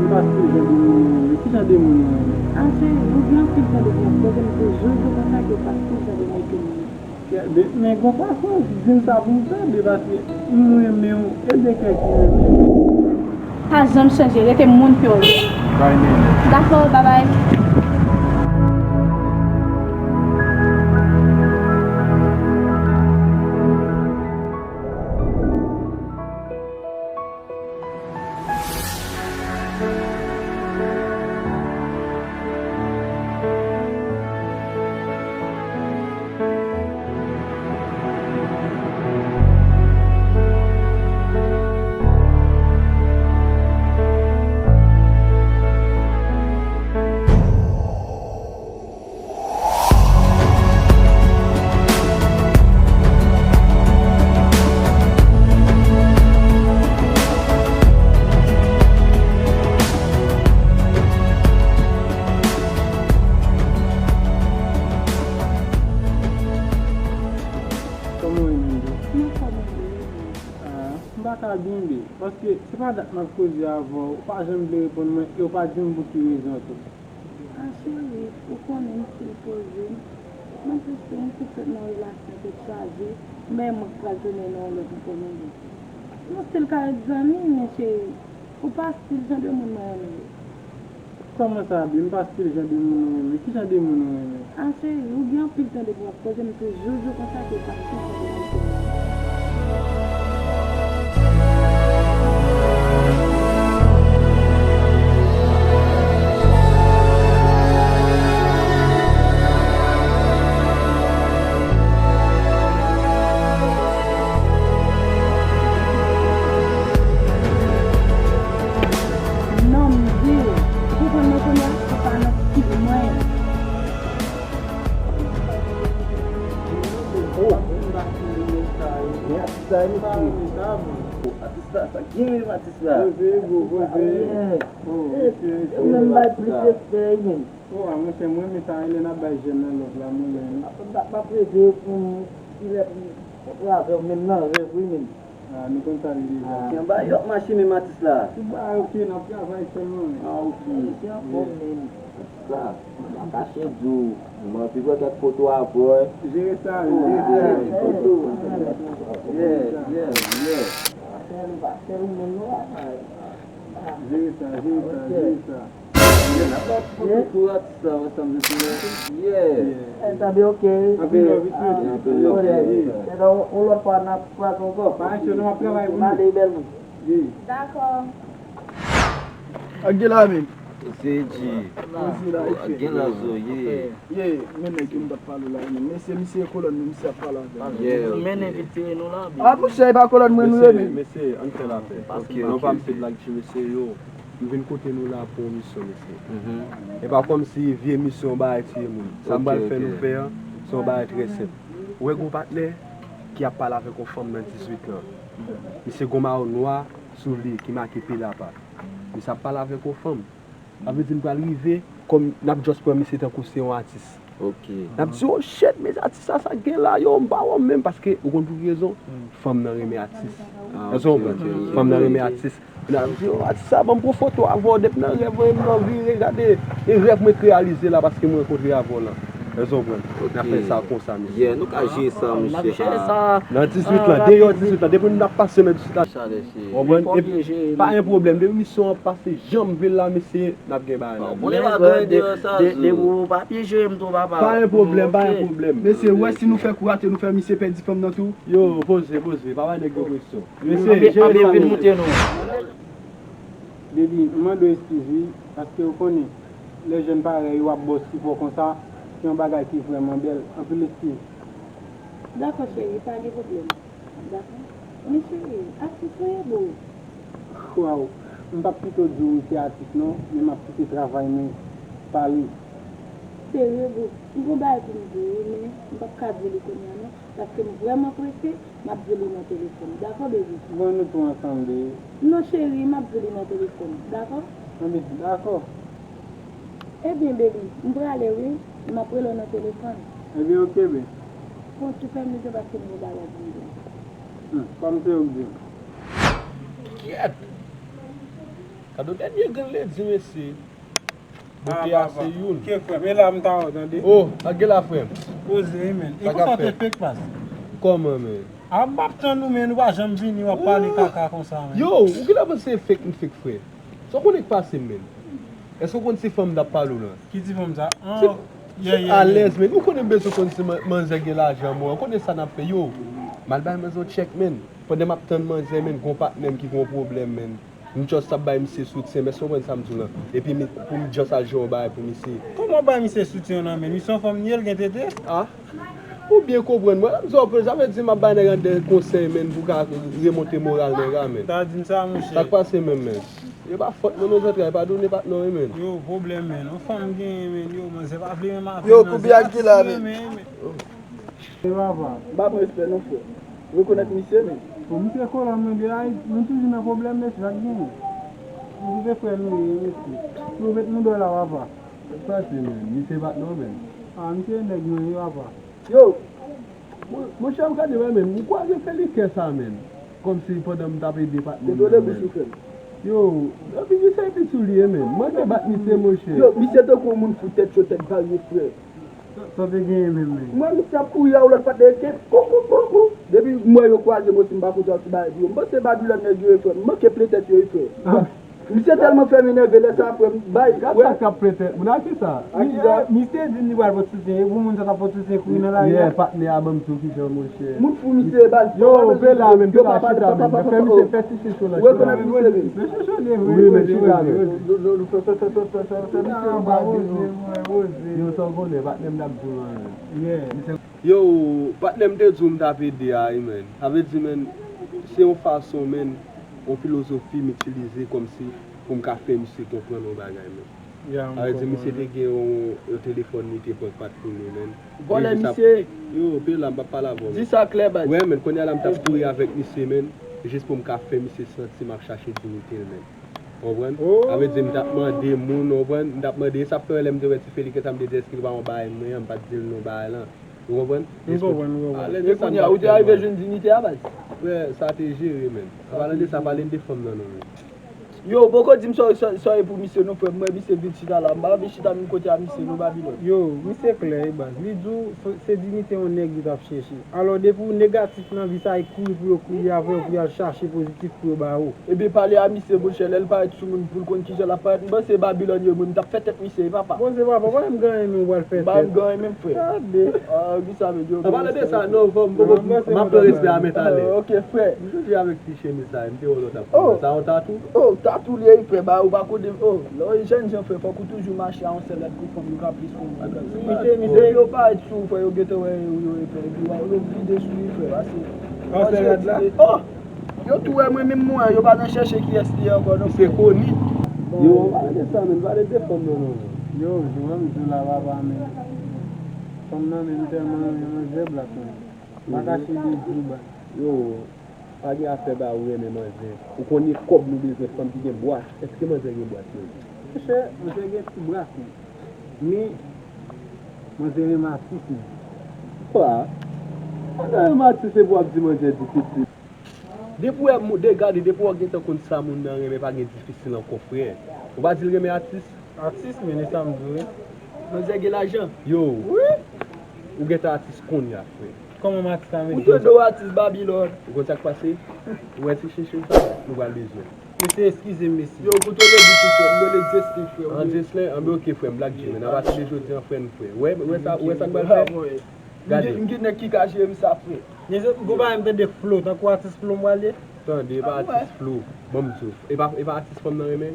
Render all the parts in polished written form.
Parce que j'ai des qui j'ai des mots. Ah, c'est vous bien plus de vous poser des jeux de ça que parce que ça devrait que Mais qu'on fasse je ne sais pas faire parce que nous aimons aider quelqu'un. pas jamais changer, était monde pur. D'accord, bye bye. Parce que c'est pas ma cause avant, pas j'aime le répondre, et pas dire beaucoup de raisons. Ah, chérie, pour qu'on ait une petite pause, moi, je suis un petit peu dans la relation de charger, même quand je n'ai pas le compromis. Non, c'est le cas des amis, mais chérie, faut pas se dire de mon nom. Comment ça, bien, parce que j'ai des mots, mais qui j'ai des mots? Ah, chérie, ou bien plus de temps de vous poser, mais je joue comme ça que parce que non, mais Dieu, vous prenez comme ça, c'est pas notre petit moyen. Machine matis là. Ok, n'a pas travaillé seulement. Ah ok. Ça, caché d'où. Moi, puis quoi cette photo à voir. J'ai ça, Photo. Yeah. j'ai ça. Sabe o que? Então, o lor para na para o D'accord. Agila min. Seji. Agila zo ye. Ye, mene kim da palo la ni. Monsieur kolon mi se pala. Mene invité nous là. Ah, vous savez pas kolon men nous. Monsieur, on fait l'affaire. Ok, on va me faire blague chez monsieur yo. Nous venons côté nous là pour mission monsieur. Et pas comme si vieille mission ba être moun. Ça va faire nous faire, ça va être très simple. Ouais, un partenaire qui a parlé avec une femme de 18 ans. Monsieur Goma noir sous lui qui m'a quitté là-bas. Mais ça parle avec une femme. Ça veut dire qu'on va arriver comme n'a juste promis c'est un coup c'est un artiste. Ok. N'a dit oh shit mais artiste ça gagne là yo on pas même parce que on pour raison femme n'a remet artiste. Femme n'a remet artiste. N'a dit oh artiste ça bon pour photo avoir depuis dans rêve dans vie regarder et rêve me réaliser là parce que moi rencontrer avant là. On a fait ça comme ça. Yeah, nous avons géré ça, monsieur. Dans 18 là, d'ailleurs 18 là, depuis nous avons passé même 18 là. Pas un problème, de mission passé, jambe là, monsieur, n'a pas gagné. Pas un problème, pas un problème. Monsieur, ouais, si nous faisons quoi, nous faisons monsieur perdre femme dans tout. Yo, posez, pas de question. Monsieur, j'ai monter nous. Baby, moi dois excuser parce que vous connaissez les jeunes pareils, ils ont bossé pour comme ça. C'est un bagage qui est vraiment belle, un peu le style. D'accord, chérie, pas de problème. D'accord. Mais chérie, artiste est beau. Waouh, je ne vais pas plutôt dire que c'est artiste, non, mais je vais travailler par lui. Sérieux, beau. Je ne vais pas dire, mais je ne vais pas dire que non, parce que je suis vraiment pressée, je vais dire mon téléphone. D'accord, bébé? Bon, nous tous ensemble. Non, chérie, je vais dire mon téléphone. D'accord? Oui, d'accord. Eh bien, bébé, je vais aller, oui. Je m'appelle le téléphone. Eh bien, ok, bien. Quand tu fais mes parce que je vais aller. Comme tu veux. Kado denye gen le di mesi. Bote ase youn. Ke frem, e la mta otande. Oh, age la frem. Oze men. E Taka kon sa fe. te fek pas? Koman men? A bak tan nou men, nou ba jam vini wap pale kaka kon sa men. Yo, ou ki la pa se fek ni fek fre? So kon ek pase men? Esko kon se fom da palo lan? Ki ti fom sa? A lez men, ou konen beso kon se manje ge la jan mo? Konen sa na fe yo? Mal bay men zo check men. Po dem ap tan manje men, kon patnem ki kon problem men. Mwen just ap bay mi se soutien, men so kon sa mdou lan. E pi pou mi just a joun bay pou mi se. Koman ba mi se soutien nan men? Mi son fom nyel gen tete? Ah? Ou bien kompren mwen, j'avè di ma bay nè de konsey men pou ka remonte moral nè ga men. Ta din sa mwen che? Tak pase men men. Yo pa fote men nou zotre, pa doune pat nou men. Yo, problem men. O fom gen men, yo man se pa fli men ma fe. Yo, koubi ak ki la men. E wava. Ba mwen espè non fè. Rekonet misye men. O mi se kolan men de ay, mwen touzi nan problem men chak gen. Mwen se fwe nou e eski. Yo vet nou do la wava. Tak pase men, mi se bat nou men. A, mi se nek nou e wava. Yo, mwen chan kade wè men, mwen kwa gen fè li kè sa men. Kom si pou dem tape di pat De do de bouchou fè. Yo, api di se pi sou liye men. Mwen se bat mi se mwen che. Yo, misye te kon moun foutet chotet bagi fè. So te gen men men. Mwen misye ap kou ya ou lot patè ke. Kou. Depi mwen yo kwa je mwen si mba kouta ou si ba di yo. Mwen se badi lan ne diyo e fè. Mwen ke pletet yo e fè. Misye telman fè mene vele sa fè. Bay. Gata ka prete, mwen a ki sa? Mi se di ni wal pot soutien, e pou moun sa ta pot soutien kou ina la. Ye, pat ne abam tou ki jan mwen che. Moun fou misye bal. Yo, pe la men, pe la chita men. Fè mi se fè si se chou la Wè chita konen men. misye men. Mwen se chone Oui, men chita men. Yo son konen, pat nem dam tou man. Yo, pat nem te zoom tape di a men. Ave di men, se yon fason men, yon filosofi m'utilize kom si pou m'ka fè misi kompren nou bagay men. Ave di misi te gen yon telefon ni te pot pat pou nou men. Vole misye. Yo, pe la mba pala bon. Di sa kler badi. Ouais men, konye la mta pouri avèk misi men, jist pou m'ka fè misi senti m'a chache dinite men. Obwen? Ave di mta mande moun, obwen? Mta mande, sa fè lèm de wè ti fè li ke tam de deski ba mba baye mwen, mpa dil nou baye lan. Obwen? E kon ya, ou te arrive joun dinite a badi? Ouais, sa te jiri men. Avalè de sa valen de fòm nan nou men. Yo, boko di m soye pou misye nou fè, mwen misye vit chita la, mba vit chita min kote a misye nou Babylon. Yo, mi se kler e baz, li djou se dinite yon neg di tap cheshi. Alo de pou negatif nan vi sa yi kou pou yo kou yave pou yo chache pozitif pou yo ba ou. Ebe pale a misye bouchel, el pa et sou moun pou kon ki jel la pa et, mba se Babylon yo moun, tap fè tèt misye, papa. Bon se papa, wè m ganye men wal fè tèt? Ba m ganye men fè. Bi sa me diyo. Avalè de sa, nou fòm, m'a ple respect a metale. Ok, fè. Mjou di avèk ti chemise sa, mte ou lot ap. Sa ou tatou? Oh, tatou liye yi fè, ba ou bako de, oh, lò jen fè, fò kou toujou machi an selet kou fòm yu ka plis fòm. Mise yo pa et sou fè, yo gete wè yo e fè, yo vide sou yi fè, basi. Oh, yo tou wè mwen mwen mwen, yo ba nan chèche ki esti yon kon. Se koni. Yo, avalè de sa men, avalè de fòm nan nou. Yo, jou la wava men. Fòm nan men telman yon zeb la kon. Makashi di jou ba. Yo, agi a fe ba ouwe men manje. Ou koni kob nou biznes fòm ki gen boat. Eske manje gen boat yon? Mwen se gen ti bras men. Mi, mwen se gen masis men. Kwa? Ane yon mati se bo ap di manje difisil. Depo e mou de gade, depo wak gen te kon sa moun nan reme pa gen difisil an kofre. Ou ba di reme artist? Artist men e sa mdou. Mwen se gen l'ajan. Yo, ou gen te artist kon ya fwe. Koman mati sa men? Ou te do artist Babylon. Ou kon sak pase? Ou eti chèche sa? Nou val bezwen. Mwen se eskize mesi. Yo, koutou le di chou fè, mwen le jeski fè. An jeslen, an be ok fwe, Black Jim. Nan bati de jodi an fwen fwe. Ou e sak bal fwe? Gade. Mwen ne ki kache yon sa fwe. Nye se go ba mte de flow, tan kwa artist flow mwale? Tan de, e ba artist flow. Bom tou. E ba artist fòm nan reme?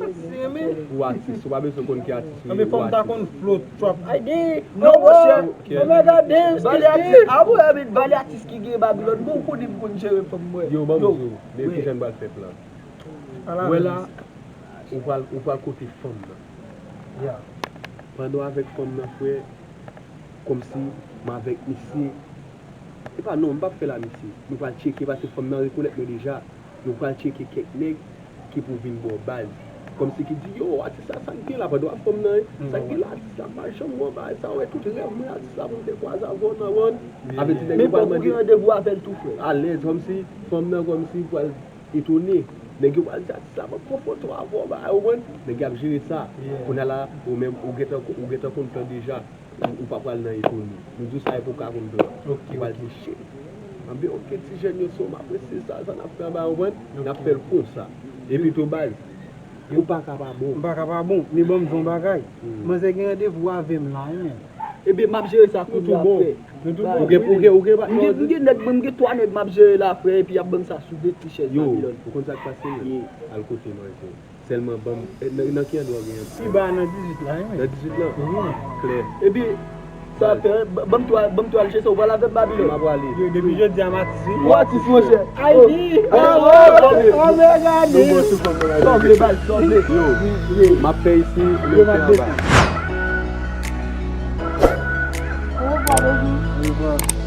Ou artist, ou ba bezwen kon ki artist. Mwen fòm ta kon flow, trap. Ayde, non mwen mwen gade, bali artist ki ge Babylon, mwen kou di mwen jere fòm mwen. Yo, bom tou. De ki jen bal fè plan. Ou la, ou pal kote fòm nan. Ya. Pando avèk fòm nan fwe, kom si, ma avèk misi. E pa non, mbap fè la misi. Nou pal cheke, pati fòm nan rekonet nou deja. Nou pal cheke kek neg ki pou vin bo baz. Kom si ki di, yo, artist la sanke la, pa do a fòm nan, sanke la, artist la pa chom mwen ba, sa wè tout rev mwen, artist la mwen te kwa zavon nan won. Ave ti neg Men pou kou yon devou apel tout fwe. A lez, kom si, fòm nan kom si, pou al etone. nèg yo va dire ça va prendre photo avant bah ou nèg a gérer ça on a là ou même ou geta content déjà ou pas pral dans économie nous dit ça pour 40 $. OK va dire shit ambi OK ti jeune yo sont apprécier ça n'a fait bah ou n'a fait pour ça et puis tout base yo pas capable bon pas capable bon mais bon son bagay moi c'est gagné rendez-vous avec là et bien m'a gérer ça pour tout bon OK nèg 3 nèg m'a gérer là frère et puis y a bon ça sous des t-shirts Babylone pour qu'on ça passer à côté moi seulement bon dans qui doit gagner si bah dans 18 là dans 18 là clair et puis ça fait bon toi chez ça voilà avec Babylone m'a va aller depuis jeudi à Matisse Matisse mon cher Aïe oh regardez les balles m'a fait ici le faire Oh,